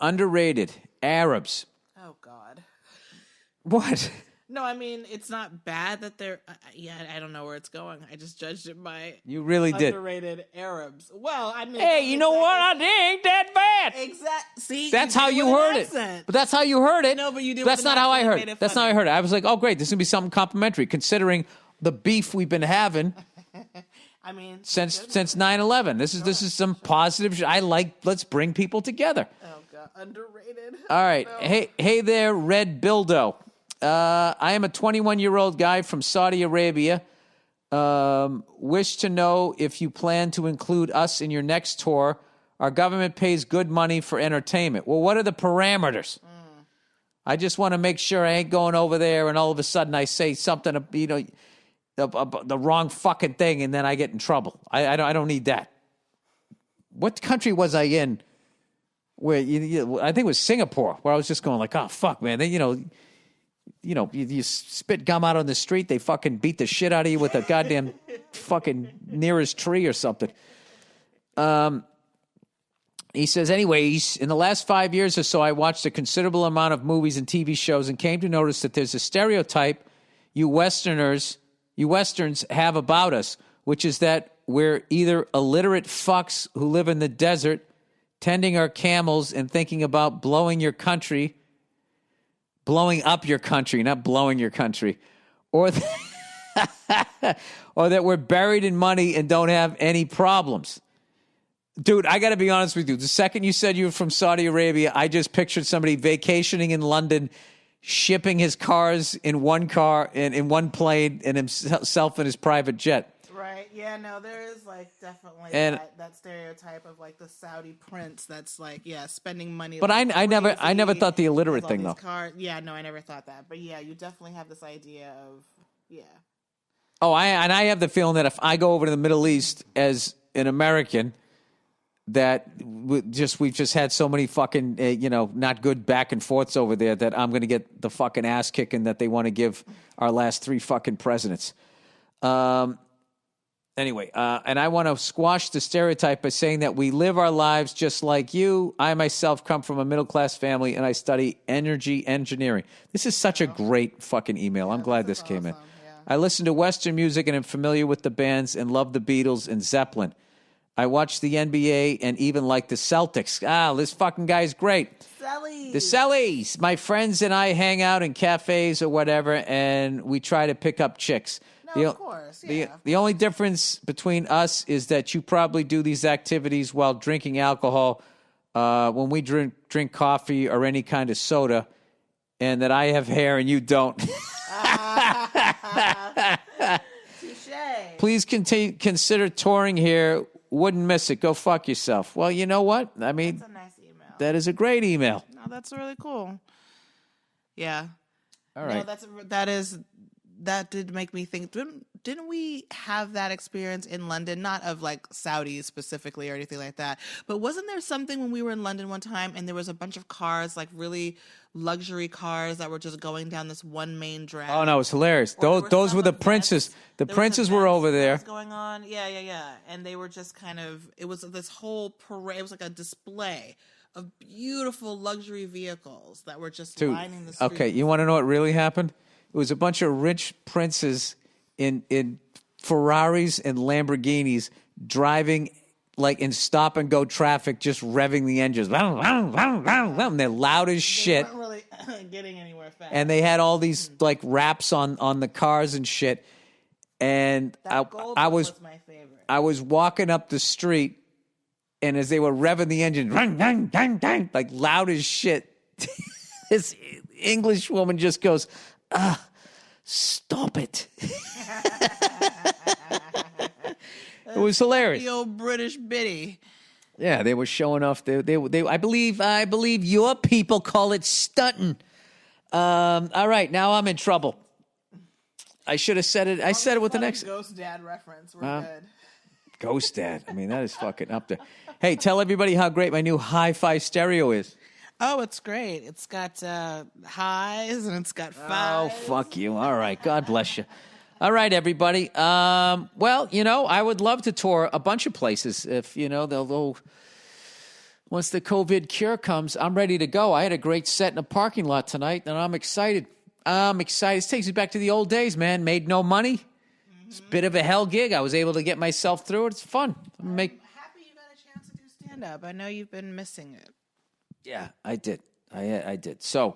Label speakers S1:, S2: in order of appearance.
S1: underrated. Arabs.
S2: Oh, God.
S1: What?
S2: No, I mean, it's not bad that they're... I don't know where it's going. I just judged it by...
S1: You really did.
S2: Underrated Arabs. Well, I mean...
S1: Hey, you know what? It ain't that bad.
S2: Exactly. See?
S1: That's how you heard it. But that's how you heard it.
S2: No, but you did.
S1: That's not how I heard it. That's not how I heard it. I was like, oh, great. This is going to be something complimentary, considering the beef we've been having...
S2: I mean,
S1: since 9/11. This is some positive I like. Let's bring people together.
S2: Oh God, underrated.
S1: All right.
S2: No.
S1: Hey there, Red Bildo. I am a 21-year-old guy from Saudi Arabia. Wish to know if you plan to include us in your next tour. Our government pays good money for entertainment. Well, what are the parameters? I just want to make sure I ain't going over there and all of a sudden I say something, the wrong fucking thing, and then I get in trouble. I don't need that. What country was I in? Where I think it was Singapore, where I was just going like, oh fuck, man. They, you spit gum out on the street, they fucking beat the shit out of you with a goddamn fucking nearest tree or something. He says, anyways, in the last 5 years or so, I watched a considerable amount of movies and TV shows and came to notice that there's a stereotype you Westerns have about us, which is that we're either illiterate fucks who live in the desert, tending our camels and thinking about blowing up your country, not blowing your country, or that we're buried in money and don't have any problems. Dude, I got to be honest with you. The second you said you were from Saudi Arabia, I just pictured somebody vacationing in London, shipping his cars in one car and in one plane and himself in his private jet.
S2: Right. Yeah, no, there is like definitely that stereotype of like the Saudi prince that's like, spending money.
S1: But
S2: like
S1: I never thought the illiterate thing though.
S2: Yeah, no, I never thought that. But yeah, you definitely have this idea of,
S1: Oh, I have the feeling that if I go over to the Middle East as an American, that we've just had so many fucking, not good back and forths over there that I'm going to get the fucking ass kicking that they want to give our last three fucking presidents. Anyway, and I want to squash the stereotype by saying that we live our lives just like you. I myself come from a middle-class family, and I study energy engineering. This is such a great fucking email. I'm glad this came in. Yeah. I listen to Western music and am familiar with the bands and love the Beatles and Zeppelin. I watch the NBA and even like the Celtics. This fucking guy's great. The Cellies. My friends and I hang out in cafes or whatever, and we try to pick up chicks.
S2: Of course. Yeah.
S1: The only difference between us is that you probably do these activities while drinking alcohol when we drink coffee or any kind of soda, and that I have hair and you don't.
S2: Touché.
S1: Please consider touring here. Wouldn't miss it. Go fuck yourself. Well, you know what? I mean,
S2: that's a nice email.
S1: That is a great email.
S2: No, that's really cool. Yeah.
S1: All right.
S2: No, that did make me think. Didn't we have that experience in London? Not of like Saudis specifically or anything like that, but wasn't there something when we were in London one time and there was a bunch of cars, like really luxury cars that were just going down this one main drag?
S1: Oh no, it was hilarious. Those were the princes. The princes were over there.
S2: Going on, yeah, and they were just kind of. It was this whole parade. It was like a display of beautiful luxury vehicles that were just lining the streets.
S1: Okay, you want to know what really happened? It was a bunch of rich princes in Ferraris and Lamborghinis driving like in stop and go traffic, just revving the engines. And they're loud as shit.
S2: They weren't really getting anywhere fast.
S1: And they had all these like wraps on the cars and shit. And I was
S2: my favorite.
S1: I was walking up the street, and as they were revving the engine, like loud as shit, this English woman just goes, stop it. It was hilarious.
S2: The old British biddy.
S1: Yeah, they were showing off. They I believe your people call it stunting. All right, now I'm in trouble. I should have said it. I said it with the next
S2: Ghost Dad reference. We're good.
S1: Ghost Dad. I mean, that is fucking up there. Hey, tell everybody how great my new hi-fi stereo is.
S2: Oh, it's great. It's got highs and it's got fives.
S1: Oh, fuck you. All right. God bless you. All right, everybody. Well, I would love to tour a bunch of places if, they'll once the COVID cure comes, I'm ready to go. I had a great set in a parking lot tonight, and I'm excited. This takes me back to the old days, man. Made no money. It's a bit of a hell gig. I was able to get myself through it. It's fun.
S2: I'm happy you got a chance to do stand-up. I know you've been missing it.
S1: Yeah, I did. I did. So